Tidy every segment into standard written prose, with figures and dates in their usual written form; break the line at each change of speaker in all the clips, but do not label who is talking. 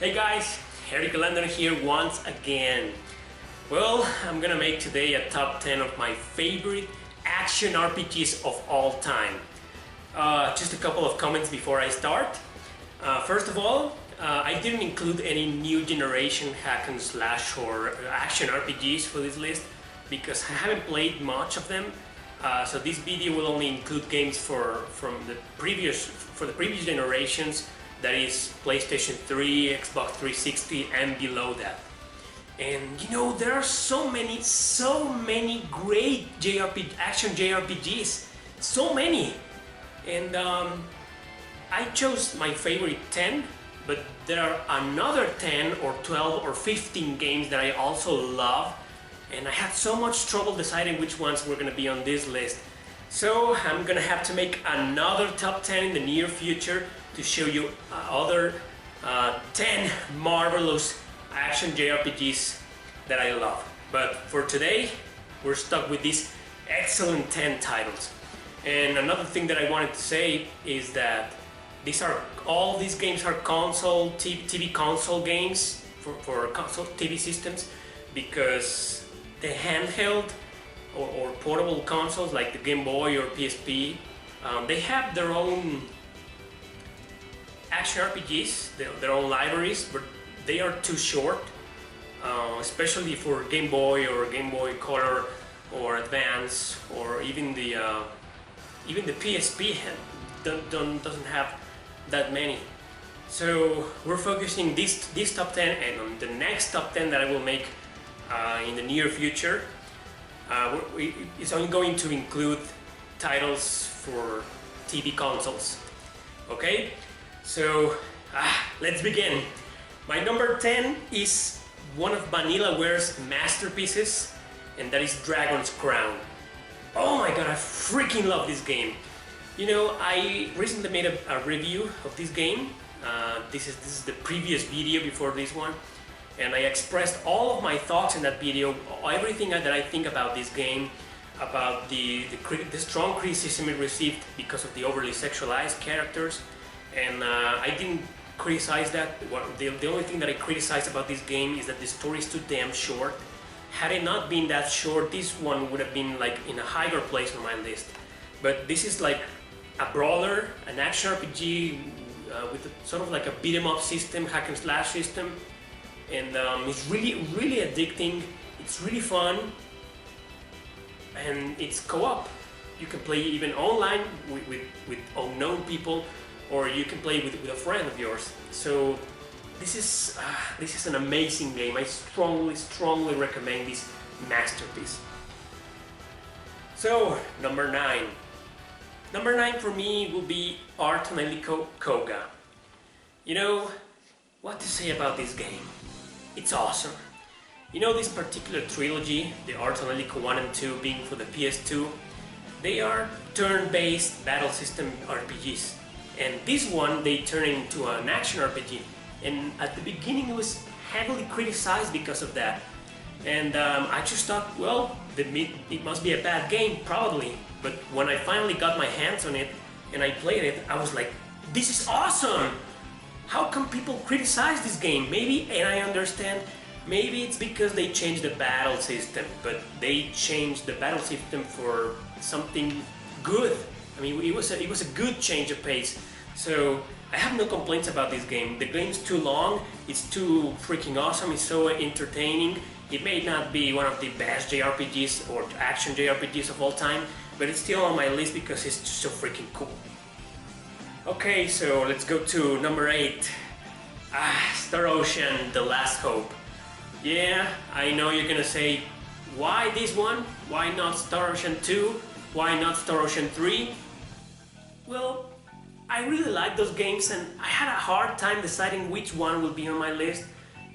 Hey guys, Erick Landon here once again. Well, I'm gonna make today a top 10 of my favorite action RPGs of all time. Just a couple of comments before I start. First of all, I didn't include any new generation hack and slash or action RPGs for this list because I haven't played much of them. So this video will only include games for the previous generations. That is PlayStation 3, Xbox 360 and below that. And you know, there are so many great action JRPGs. So many. And I chose my favorite 10, but there are another 10 or 12 or 15 games that I also love. And I had so much trouble deciding which ones were going to be on this list. So I'm going to have to make another top 10 in the near future to show you other 10 marvelous action JRPGs that I love. But for today, we're stuck with these excellent 10 titles. And another thing that I wanted to say is that all these games are TV console games for console TV systems, because the handheld or portable consoles like the Game Boy or PSP, they have their own action RPGs, their own libraries, but they are too short, especially for Game Boy or Game Boy Color or Advance, or even the PSP doesn't have that many. So we're focusing this top 10, and on the next top 10 that I will make in the near future, it's only going to include titles for TV consoles. Okay? So, let's begin. My number 10 is one of Vanillaware's masterpieces, and that is Dragon's Crown. Oh my god, I freaking love this game. You know, I recently made a review of this game. This is the previous video before this one, and I expressed all of my thoughts in that video, everything that I think about this game, about the strong criticism it received because of the overly sexualized characters. And I didn't criticize that. The only thing that I criticized about this game is that the story is too damn short. Had it not been that short, this one would have been like in a higher place on my list. But this is like a brawler, an action RPG with sort of like a beat 'em up system, hack and slash system. And it's really addicting. It's really fun. And it's co-op. You can play even online with unknown people, or you can play with a friend of yours. So this is an amazing game. I strongly recommend this masterpiece. So number 9. Number 9 for me will be Untitled Chapter. You know, what to say about this game? It's awesome. You know, this particular trilogy, the Untitled 1 and 2 being for the PS2, they are turn-based battle system RPGs. And this one, they turn into an action RPG. And at the beginning, it was heavily criticized because of that. And I just thought, well, it must be a bad game, probably. But when I finally got my hands on it and I played it, I was like, this is awesome! How come people criticize this game? Maybe, and I understand, maybe it's because they changed the battle system, but they changed the battle system for something good. I mean, it was a good change of pace. So I have no complaints about this game. The game's too long, it's too freaking awesome, it's so entertaining. It may not be one of the best JRPGs or action JRPGs of all time, but it's still on my list because it's just so freaking cool. Okay, so let's go to number 8. Star Ocean: The Last Hope. Yeah, I know you're gonna say, why this one? Why not Star Ocean 2? Why not Star Ocean 3? Well, I really like those games, and I had a hard time deciding which one will be on my list.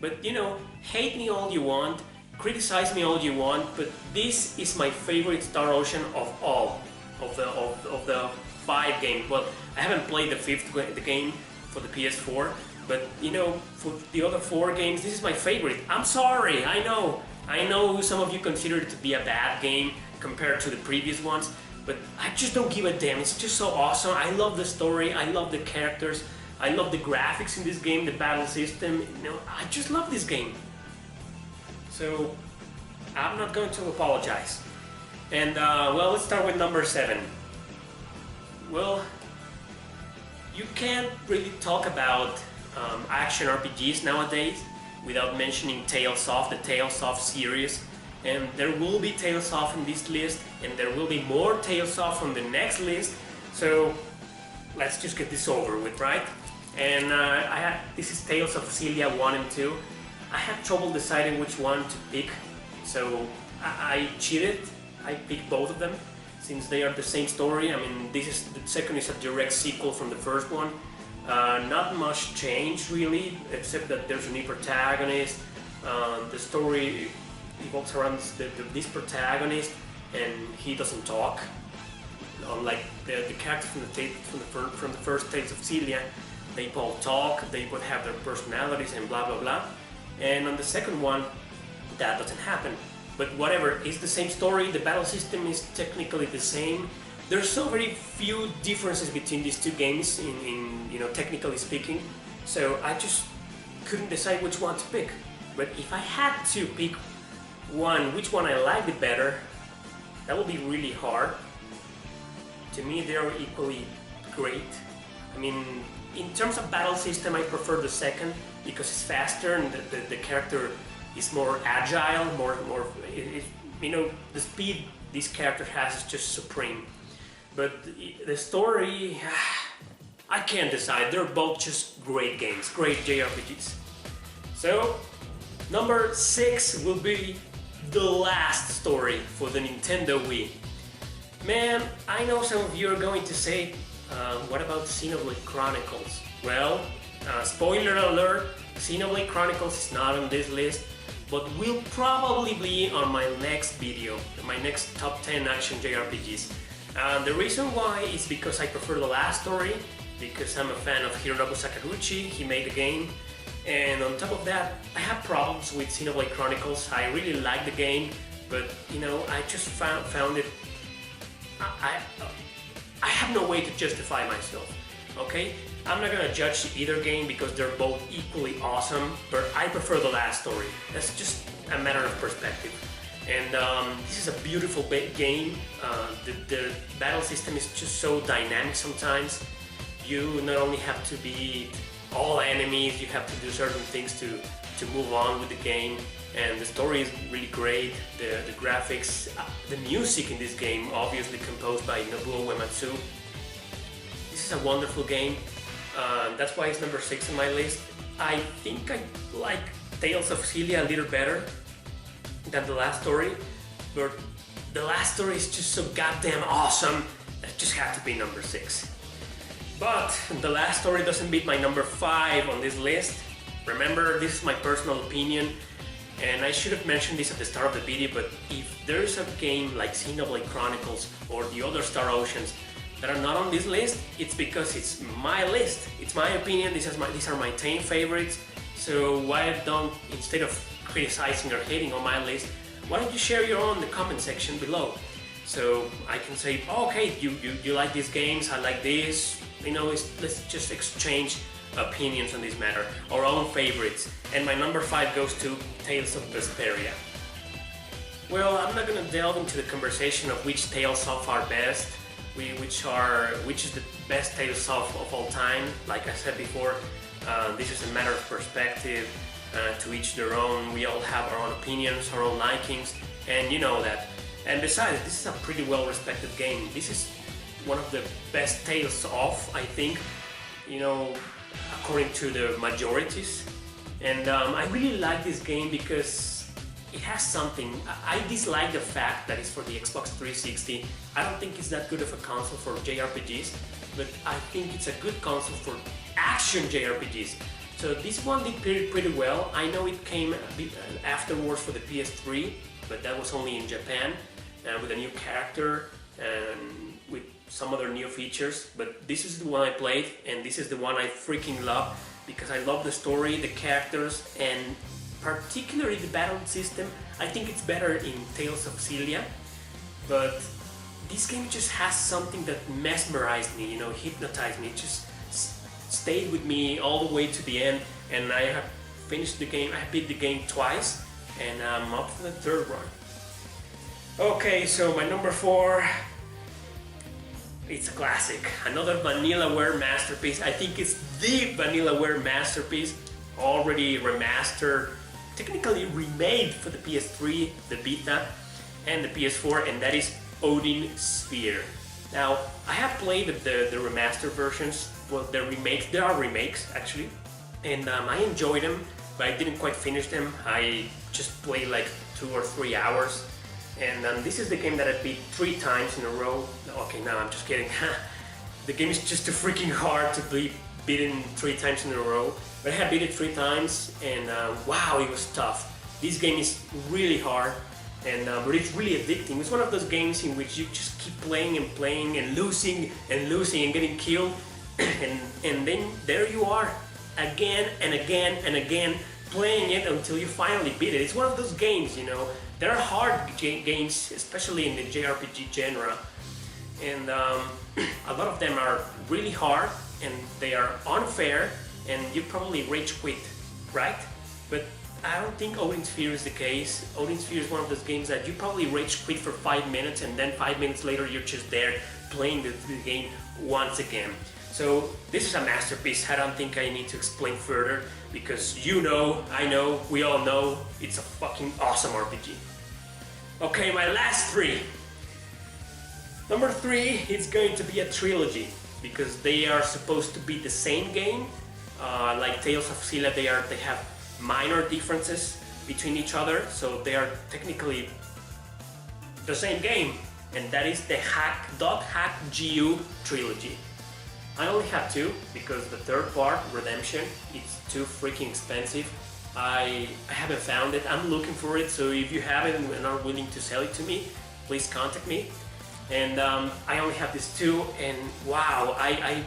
But you know, hate me all you want, criticize me all you want, but this is my favorite Star Ocean of all of the 5 games. Well, I haven't played the 5th game for the PS4, but you know, for the other 4 games, this is my favorite. I'm sorry, I know some of you consider it to be a bad game compared to the previous ones, but I just don't give a damn. It's just so awesome. I love the story, I love the characters, I love the graphics in this game, the battle system. I just love this game. So I'm not going to apologize. And well, let's start with number 7. Well, you can't really talk about action RPGs nowadays without mentioning Tales of, the Tales of series. And there will be Tales of in this list, and there will be more Tales of on the next list. So let's just get this over with, right? And this is Tales of Xillia 1 and 2. I had trouble deciding which one to pick, so I cheated. I picked both of them since they are the same story. I mean, the second is a direct sequel from the first one. Not much change really, except that there's a new protagonist. The story revolves around this protagonist, and he doesn't talk. Unlike the characters from the first Tales of Xillia, they all talk, they both have their personalities and blah blah blah. And on the second one, that doesn't happen. But whatever, it's the same story, the battle system is technically the same. There's so very few differences between these two games in technically speaking. So I just couldn't decide which one to pick. But if I had to pick one, which one I liked it better, that would be really hard. To me, they are equally great. I mean, in terms of battle system, I prefer the second because it's faster and the character is more agile, the speed this character has is just supreme. But the story, I can't decide. They're both just great games, great JRPGs. So, number 6 will be the last story for the Nintendo Wii. Man, I know some of you are going to say, what about Xenoblade Chronicles? Well, spoiler alert, Xenoblade Chronicles is not on this list, but will probably be on my next video, my next top 10 action JRPGs. The reason why is because I prefer the last story, because I'm a fan of Hironobu Sakaguchi, he made the game, and on top of that, I have problems with Xenoblade Chronicles. I really like the game, but I just found it, I have no way to justify myself, okay? I'm not gonna judge either game because they're both equally awesome, but I prefer the last story. That's just a matter of perspective. And this is a beautiful game. The battle system is just so dynamic sometimes. You not only have to beat all enemies, you have to do certain things to move on with the game. And the story is really great. The graphics, the music in this game, obviously composed by Nobuo Uematsu. This is a wonderful game. That's why it's number 6 on my list. I think I like Tales of Xillia a little better than the last story, but the last story is just so goddamn awesome that it just had to be number 6. But the last story doesn't beat my number 5 on this list. Remember, this is my personal opinion, and I should have mentioned this at the start of the video, but if there is a game like Xenoblade Chronicles or the other Star Oceans that are not on this list, it's because it's my list. It's my opinion, these are my 10 favorites. So why don't, instead of criticizing or hating on my list, why don't you share your own in the comment section below? So I can say, oh, okay, you like these games, I like this, let's just exchange opinions on this matter, our own favorites. And my number 5 goes to Tales of Vesperia. Well, I'm not gonna delve into the conversation of which Tales of are best, which is the best Tales of all time. Like I said before, this is a matter of perspective, to each their own. We all have our own opinions, our own likings, and you know that. And besides, this is a pretty well respected game. This is one of the best Tales of, I think, according to the majorities. And I really like this game because it has something. I dislike the fact that it's for the Xbox 360. I don't think it's that good of a console for JRPGs, but I think it's a good console for action JRPGs. So this one did pretty well. I know it came a bit afterwards for the PS3, but that was only in Japan, with a new character and with some other new features. But this is the one I played, and this is the one I freaking love because I love the story, the characters, and particularly the battle system. I think it's better in Tales of Xillia, but this game just has something that mesmerized me, hypnotized me. It's stayed with me all the way to the end, and I have finished the game. I beat the game twice, and I'm up for the third run. Okay, so my number 4, it's a classic. Another Vanillaware masterpiece. I think it's the Vanillaware masterpiece, already remastered, technically remade for the PS3, the Vita, and the PS4, and that is Odin Sphere. Now, I have played the remastered versions, well, the remakes, there are remakes actually, and I enjoyed them, but I didn't quite finish them. I just played like 2 or 3 hours. And this is the game that I beat 3 times in a row. Okay, no, I'm just kidding. The game is just too freaking hard to be beaten 3 times in a row. But I have beat it 3 times, and wow, it was tough. This game is really hard, and but it's really addicting. It's one of those games in which you just keep playing and playing and losing and losing and getting killed, and then there you are, again and again and again, playing it until you finally beat it. It's one of those games, you know. There are hard games, especially in the JRPG genre, and a lot of them are really hard and they are unfair, and you probably rage quit, right? But I don't think Odin Sphere is the case. Odin Sphere is one of those games that you probably rage quit for 5 minutes, and then 5 minutes later you're just there playing the game once again. So this is a masterpiece. I don't think I need to explain further, because you know, I know, we all know, it's a fucking awesome RPG. Okay, my last 3. Number 3 is going to be a trilogy, because they are supposed to be the same game. Like Tales of Xillia, they have minor differences between each other, so they are technically the same game, and that is the .hack.GU trilogy. I only have 2, because the third part, Redemption, it's too freaking expensive. I haven't found it. I'm looking for it, so if you have it and are willing to sell it to me, please contact me. And I only have these 2, and wow, I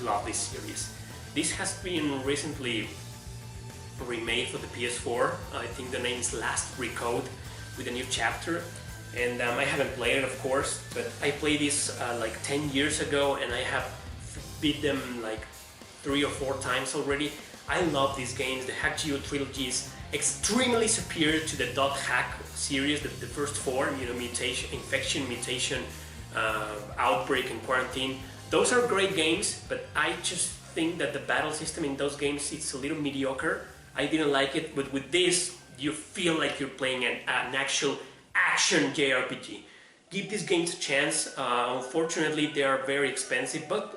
love this series. This has been recently remade for the PS4. I think the name is Last Recode, with a new chapter. And I haven't played it, of course, but I played this like 10 years ago, and I have beat them like 3 or 4 times already. I love these games. The Hack.GU trilogy is extremely superior to the .hack series, the first 4, you know, Mutation, Infection, Mutation, Outbreak, and Quarantine. Those are great games, but I just think that the battle system in those games, it's a little mediocre. I didn't like it, but with this, you feel like you're playing an actual action JRPG. Give these games a chance. Unfortunately, they are very expensive, but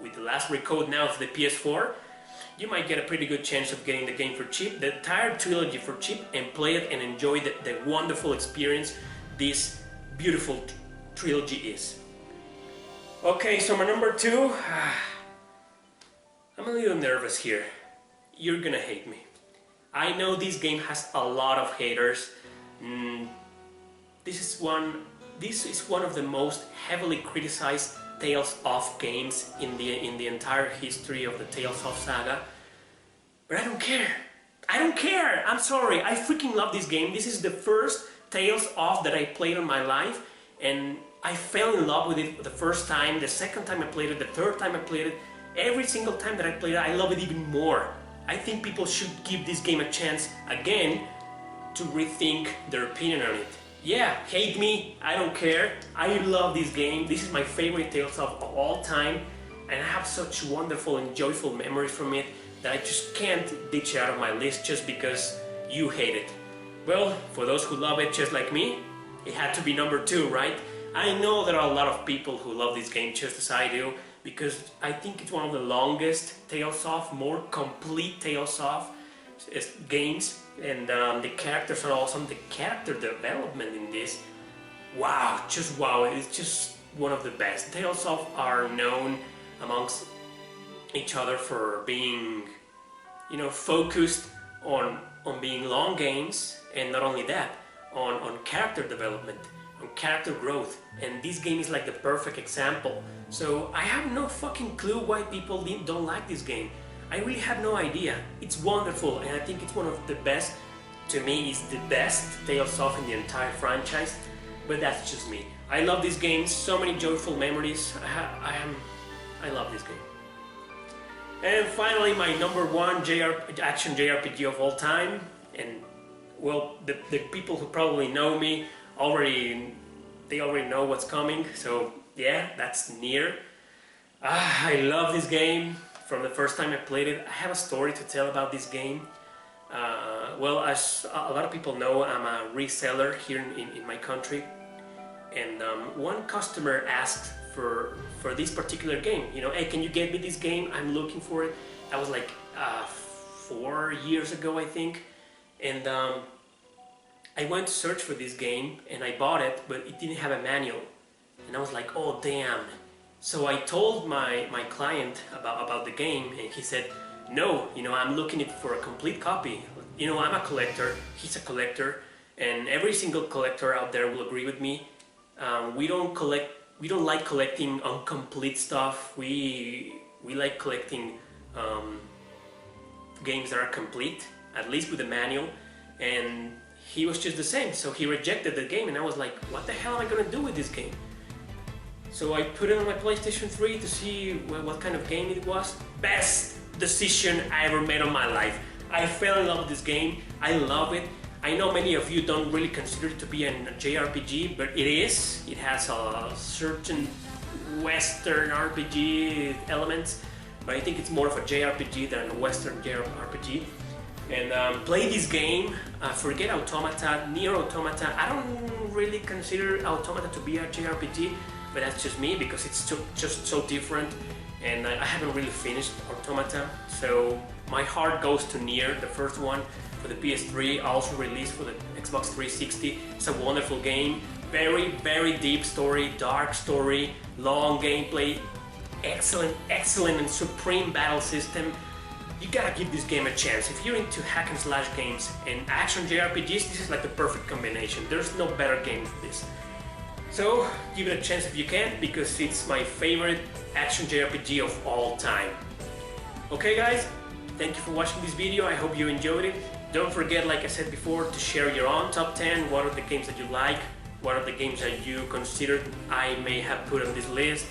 with the Last Recode now for the PS4, you might get a pretty good chance of getting the game for cheap, the entire trilogy for cheap, and play it and enjoy the wonderful experience this beautiful trilogy is. Okay, so my number 2, I'm a little nervous here. You're gonna hate me. I know this game has a lot of haters. This is one of the most heavily criticized Tales of games in the entire history of the Tales of saga. But I don't care. I don't care. I'm sorry. I freaking love this game. This is the first Tales of that I played in my life, and I fell in love with it the first time, the second time I played it, the third time I played it. Every single time that I played it, I love it even more. I think people should give this game a chance again to rethink their opinion on it. Yeah, hate me, I don't care. I love this game. This is my favorite Tales of all time, and I have such wonderful and joyful memories from it that I just can't ditch it out of my list just because you hate it. Well, for those who love it just like me, it had to be number 2, right? I know there are a lot of people who love this game just as I do, because I think it's one of the longest Tales of, more complete Tales of games, and the characters are awesome. The character development in this, wow, just wow, it's just one of the best. Tales of are known amongst each other for being, you know, focused on being long games, and not only that, on character development, on character growth, and this game is like the perfect example. So I have no fucking clue why people don't like this game. I really have no idea. It's wonderful, and I think it's one of the best. To me, it's the best Tales of in the entire franchise, but that's just me. I love this game, so many joyful memories. I love this game. And finally, my number one action JRPG of all time, and well, the people who probably know me already know what's coming. So yeah, that's Nier. I love this game. From the first time I played it, I have a story to tell about this game. Well, as a lot of people know, I'm a reseller here in my country, and one customer asked for this particular game. You know, hey, can you get me this game? I'm looking for it. That was like 4 years ago, I think, and I went to search for this game and I bought it, but it didn't have a manual, and I was like, oh damn. So I told my client about the game, and he said, no, you know, I'm looking for a complete copy. You know, I'm a collector, he's a collector, and every single collector out there will agree with me. We don't like collecting incomplete stuff. We like collecting games that are complete, at least with a manual. And he was just the same, so he rejected the game, and I was like, what the hell am I gonna do with this game? So I put it on my PlayStation 3 to see what kind of game it was. Best decision I ever made in my life. I fell in love with this game. I love it. I know many of you don't really consider it to be a JRPG, but it is. It has a certain Western RPG elements, but I think it's more of a JRPG than a Western JRPG. And play this game. Forget Automata, Nier Automata. I don't really consider Automata to be a JRPG, but that's just me because it's just so different, and I haven't really finished Automata. So my heart goes to Nier, the first one for the PS3, also released for the Xbox 360. It's a wonderful game, very, very deep story, dark story, long gameplay, excellent and supreme battle system. You gotta give this game a chance. If you're into hack and slash games and action JRPGs, this is like the perfect combination. There's no better game than this. So give it a chance if you can, because it's my favorite action JRPG of all time. Okay guys, thank you for watching this video. I hope you enjoyed it. Don't forget, like I said before, to share your own top 10. What are the games that you like? What are the games that you considered I may have put on this list?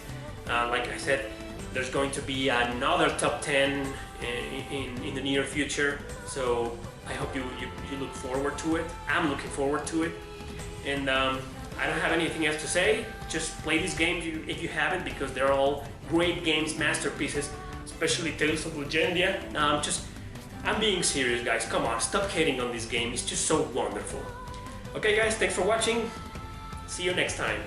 Like I said, there's going to be another top 10 in the near future. So I hope you look forward to it. I'm looking forward to it. And I don't have anything else to say. Just play these games if you haven't, because they're all great games, masterpieces, especially Tales of Legendia. I'm being serious, guys. Come on, stop hating on this game. It's just so wonderful. Okay guys, thanks for watching. See you next time.